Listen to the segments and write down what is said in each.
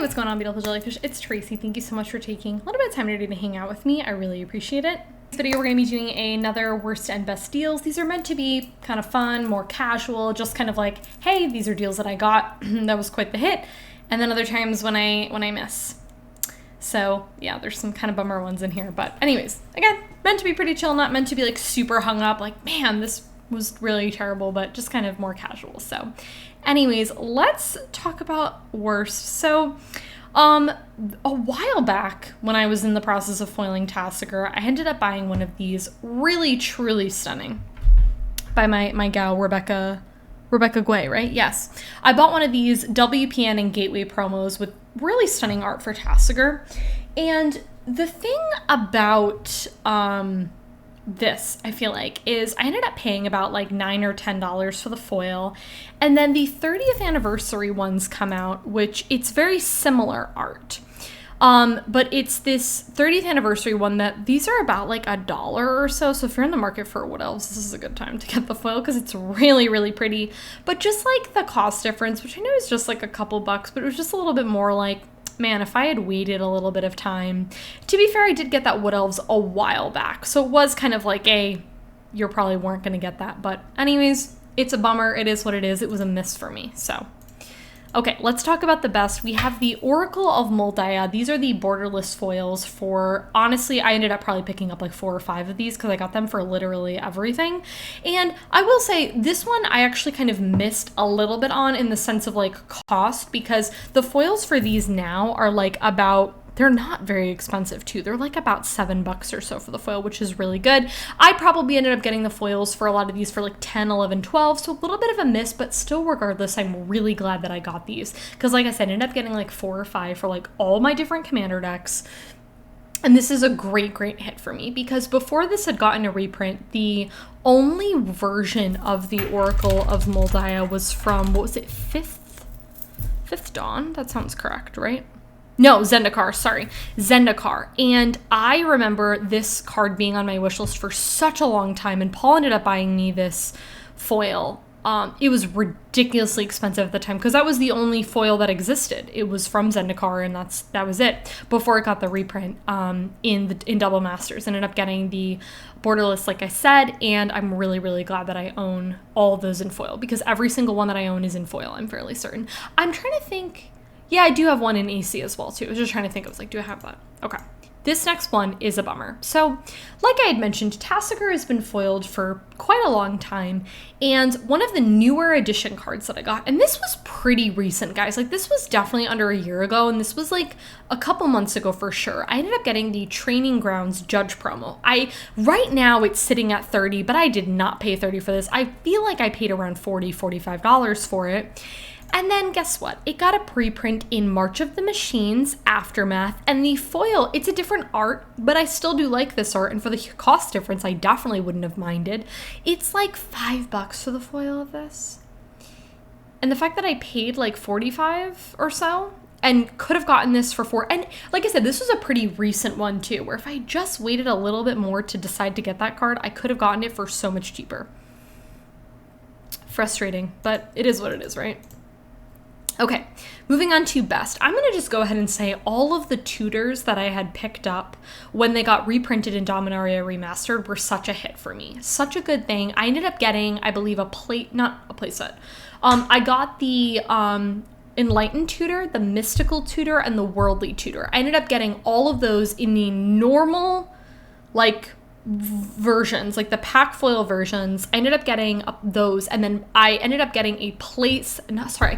What's going on, beautiful jellyfish? It's Tracy. Thank you so much for taking a little bit of time today to hang out with me. I really appreciate it. In this video, we're going to be doing another worst and best deals. These are meant to be kind of fun, more casual, just kind of like, hey, these are deals that I got. That was quite the hit. And then other times when I miss. So yeah, there's some kind of bummer ones in here. But anyways, again, meant to be pretty chill, not meant to be like super hung up, like, man, this was really terrible, but just kind of more casual. So anyways, let's talk about worst. So a while back when I was in the process of foiling Tassiger, I ended up buying one of these really truly stunning by my gal Rebecca Guay, right? Yes. I bought one of these WPN and Gateway promos with really stunning art for Tassiger. And the thing about this, I feel like, is I ended up paying about like $9 or $10 for the foil. And then the 30th anniversary ones come out, which it's very similar art. But it's this 30th anniversary one that these are about like $1 or so. So if you're in the market for what else, this is a good time to get the foil because it's really, really pretty. But just like the cost difference, which I know is just like a couple bucks, but it was just a little bit more like, man, if I had waited a little bit of time. To be fair, I did get that Wood Elves a while back. So it was kind of like you probably weren't going to get that. But anyways, it's a bummer. It is what it is. It was a miss for me. So, okay, let's talk about the best. We have the Oracle of Moldiah. These are the borderless foils for, honestly, I ended up probably picking up like 4 or 5 of these because I got them for literally everything. And I will say this one I actually kind of missed a little bit on in the sense of like cost, because the foils for these now are like they're not very expensive too. They're like about $7 or so for the foil, which is really good. I probably ended up getting the foils for a lot of these for like 10, 11, 12. So a little bit of a miss, but still regardless, I'm really glad that I got these. Because like I said, I ended up getting like 4 or 5 for like all my different commander decks. And this is a great, great hit for me because before this had gotten a reprint, the only version of the Oracle of Moldiah was from, what was it, Fifth Dawn? That sounds correct, right? No, Zendikar, sorry. Zendikar. And I remember this card being on my wish list for such a long time, and Paul ended up buying me this foil. It was ridiculously expensive at the time because that was the only foil that existed. It was from Zendikar, and that was it. Before it got the reprint in Double Masters, ended up getting the borderless, like I said, and I'm really, really glad that I own all of those in foil because every single one that I own is in foil, I'm fairly certain. I'm trying to think. Yeah, I do have one in AC as well, too. I was just trying to think. I was like, do I have that? Okay. This next one is a bummer. So, like I had mentioned, Tassiger has been foiled for quite a long time. And one of the newer edition cards that I got, and this was pretty recent, guys. Like, this was definitely under a year ago, and this was like a couple months ago for sure. I ended up getting the Training Grounds Judge promo. Right now, it's sitting at $30, but I did not pay $30 for this. I feel like I paid around $40, $45 for it. And then guess what? It got a preprint in March of the Machines, Aftermath, and the foil, it's a different art, but I still do like this art, and for the cost difference, I definitely wouldn't have minded. It's like $5 for the foil of this. And the fact that I paid like $45 or so, and could have gotten this for $4, and like I said, this was a pretty recent one too, where if I just waited a little bit more to decide to get that card, I could have gotten it for so much cheaper. Frustrating, but it is what it is, right? Okay, moving on to best. I'm going to just go ahead and say all of the tutors that I had picked up when they got reprinted in Dominaria Remastered were such a hit for me. Such a good thing. I ended up getting, I believe, not a playset. I got the Enlightened tutor, the Mystical tutor, and the Worldly tutor. I ended up getting all of those in the normal, like, versions, like the pack foil versions. I ended up getting those, and then I ended up getting I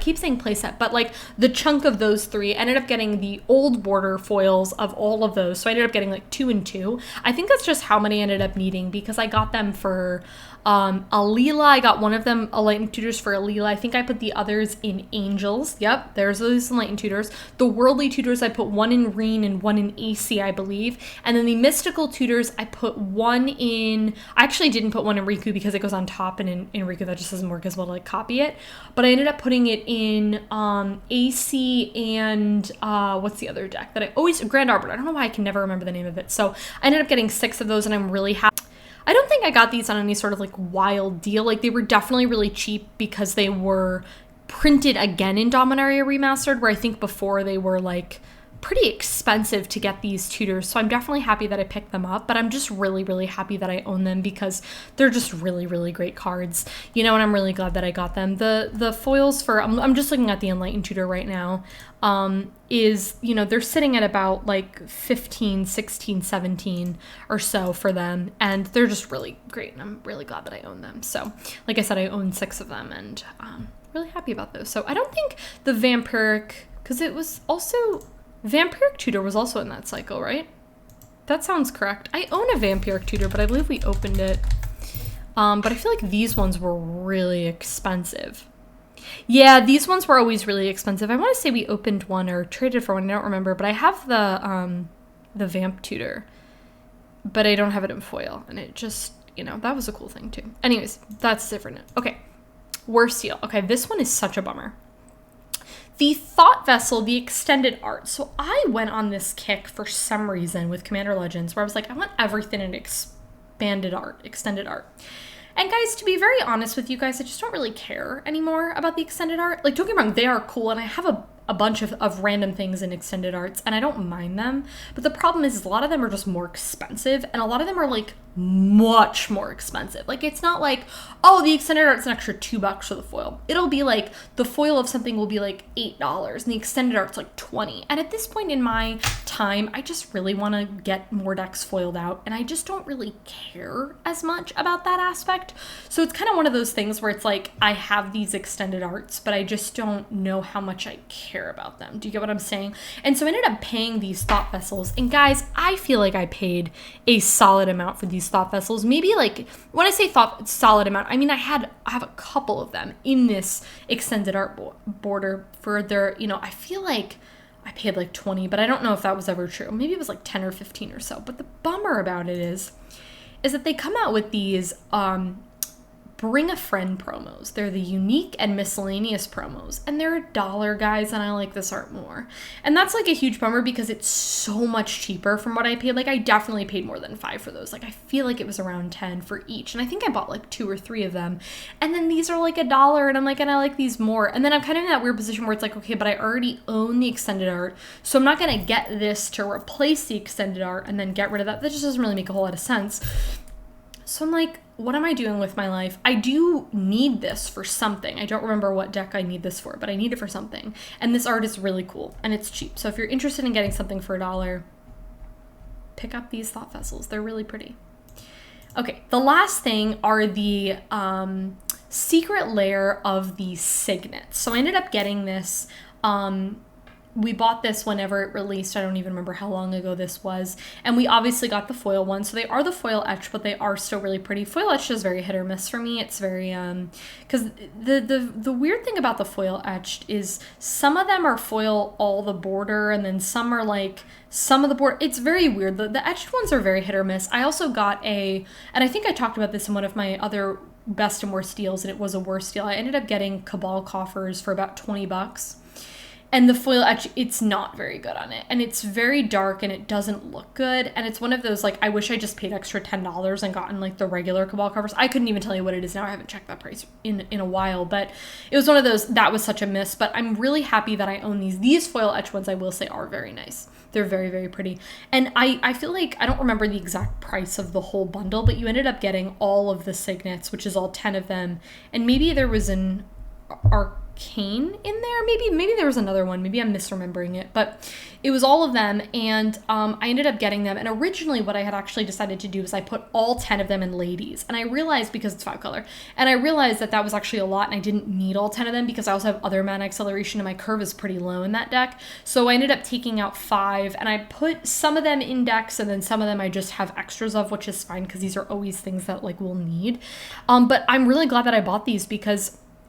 keep saying playset, but like the chunk of those 3, ended up getting the old border foils of all of those. So I ended up getting like 2 and 2. I think that's just how many I ended up needing because I got them for Alila. I got one of them, Enlightened tutors for Alila. I think I put the others in Angels. Yep, there's those Enlightened tutors. The Worldly tutors, I put 1 in Reen and 1 in AC, I believe. And then the Mystical tutors, I put 1 in, I actually didn't put 1 in Riku because it goes on top, and in Riku that just doesn't work as well to like copy it. But I ended up putting it in AC and what's the other deck that I always, Grand Arbiter. I don't know why I can never remember the name of it. So I ended up getting 6 of those, and I'm really happy. I don't think I got these on any sort of like wild deal. Like they were definitely really cheap because they were printed again in Dominaria Remastered, where I think before they were like pretty expensive to get these tutors. So I'm definitely happy that I picked them up, but I'm just really, really happy that I own them because they're just really, really great cards, you know, and I'm really glad that I got them. The foils for, I'm just looking at the Enlightened Tutor right now, is, you know, they're sitting at about like 15, 16, 17 or so for them, and they're just really great, and I'm really glad that I own them. So like I said, I own 6 of them, and really happy about those. So I don't think the Vampiric, because it was also, Vampiric Tutor was also in that cycle, right? That sounds correct. I own a Vampiric Tutor, but I believe we opened it. But I feel like these ones were really expensive. Yeah, these ones were always really expensive. I want to say we opened one or traded for one. I don't remember, but I have the Vamp Tutor, but I don't have it in foil, and it just, you know, that was a cool thing too. Anyways, that's different. Okay, worst deal. Okay, this one is such a bummer. The Thought Vessel, the extended art. So I went on this kick for some reason with Commander Legends where I was like, I want everything in expanded art, extended art. And guys, to be very honest with you guys, I just don't really care anymore about the extended art. Like, don't get me wrong, they are cool, and I have a bunch of random things in extended arts, and I don't mind them. But the problem is a lot of them are just more expensive, and a lot of them are like much more expensive. Like, it's not like, oh, the extended art's an extra $2 for the foil. It'll be like the foil of something will be like $8 and the extended art's like $20. And at this point in my time, I just really want to get more decks foiled out, and I just don't really care as much about that aspect. So it's kind of one of those things where it's like I have these extended arts, but I just don't know how much I care about them. Do you get what I'm saying? And so I ended up paying these Thought Vessels, and guys, I feel like I paid a solid amount for these Thought Vessels. Maybe, like, when I say solid amount, I mean I have a couple of them in this extended art border for their, you know, I feel like I paid like 20, but I don't know if that was ever true. Maybe it was like 10 or 15 or so. But the bummer about it is that they come out with these Bring a Friend promos. They're the unique and miscellaneous promos, and they're $1, guys, and I like this art more. And that's like a huge bummer because it's so much cheaper from what I paid. Like, I definitely paid more than $5 for those. Like, I feel like it was around 10 for each, and I think I bought like 2 or 3 of them. And then these are like $1, and I'm like, and I like these more. And then I'm kind of in that weird position where it's like, okay, but I already own the extended art, so I'm not gonna get this to replace the extended art and then get rid of that. That just doesn't really make a whole lot of sense. So I'm like, what am I doing with my life? I do need this for something. I don't remember what deck I need this for, but I need it for something. And this art is really cool, and it's cheap. So if you're interested in getting something for $1, pick up these Thought Vessels. They're really pretty. Okay, the last thing are the secret layer of the signets. So I ended up getting this. We bought this whenever it released. I don't even remember how long ago this was. And we obviously got the foil one. So they are the foil etched, but they are still really pretty. Foil etched is very hit or miss for me. It's very, because the weird thing about the foil etched is some of them are foil all the border, and then some are like some of the border. It's very weird. The etched ones are very hit or miss. I also got and I think I talked about this in one of my other best and worst deals, and it was a worst deal. I ended up getting Cabal coffers for about $20. And the foil etch, it's not very good on it. And it's very dark and it doesn't look good. And it's one of those, like, I wish I just paid extra $10 and gotten like the regular Cabal covers. I couldn't even tell you what it is now. I haven't checked that price in a while, but it was one of those, that was such a miss. But I'm really happy that I own these. These foil etch ones, I will say, are very nice. They're very, very pretty. And I feel like, I don't remember the exact price of the whole bundle, but you ended up getting all of the signets, which is all 10 of them. And maybe there was an Arcane in there, maybe there was another one, maybe I'm misremembering it, but it was all of them. And I ended up getting them, and originally what I had actually decided to do is I put all 10 of them in ladies, and I realized, because it's 5 color, and I realized that was actually a lot, and I didn't need all 10 of them because I also have other mana acceleration and my curve is pretty low in that deck. So I ended up taking out 5, and I put some of them in decks, and then some of them I just have extras of, which is fine because these are always things that like we'll need. But I'm really glad that I bought these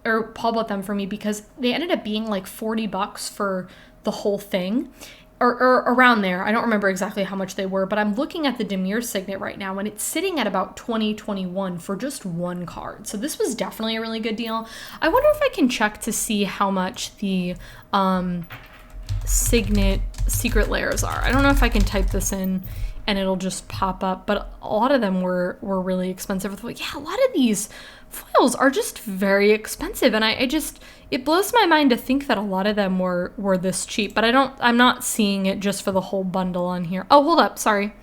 or Paul bought them for me, because they ended up being like $40 for the whole thing, or around there. I don't remember exactly how much they were, but I'm looking at the Dimir Signet right now, and it's sitting at about $20-21 for just one card. So this was definitely a really good deal. I wonder if I can check to see how much the Signet secret layers are. I don't know if I can type this in and it'll just pop up, but a lot of them were really expensive. Yeah, a lot of these foils are just very expensive, and I just, it blows my mind to think that a lot of them were this cheap, but I'm not seeing it just for the whole bundle on here. Oh, hold up, sorry.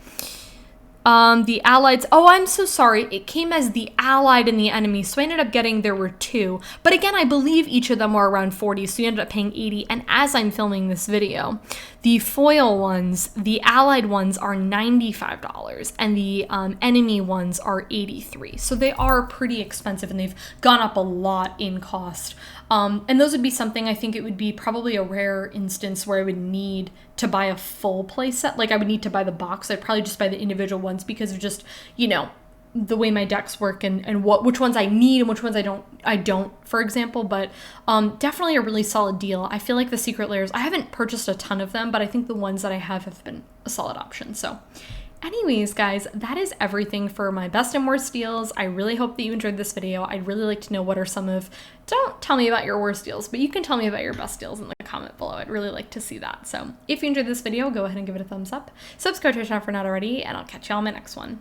The allied, oh, I'm so sorry. It came as the allied and the enemy. So I ended up getting, there were 2. But again, I believe each of them were around 40. So you ended up paying 80. And as I'm filming this video, the foil ones, the allied ones are $95 and the enemy ones are $83. So they are pretty expensive and they've gone up a lot in cost. And those would be something, I think it would be probably a rare instance where I would need to buy a full play set. Like I would need to buy the box. I'd probably just buy the individual ones because of just, you know, the way my decks work and which ones I need and which ones I don't, for example. But definitely a really solid deal. I feel like the secret layers, I haven't purchased a ton of them, but I think the ones that I have been a solid option. So anyways, guys, that is everything for my best and worst deals. I really hope that you enjoyed this video. I'd really like to know what are some of, don't tell me about your worst deals, but you can tell me about your best deals in the comment below. I'd really like to see that. So if you enjoyed this video, go ahead and give it a thumbs up. Subscribe to our channel if you're not already, and I'll catch you all in my next one.